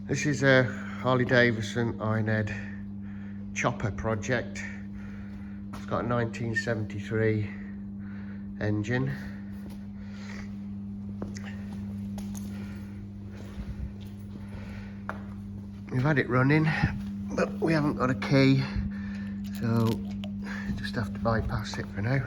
This is a Harley Davidson Ironhead chopper project. It's got a 1973 engine. We've had it running, but we haven't got a key, so just have to bypass it for now.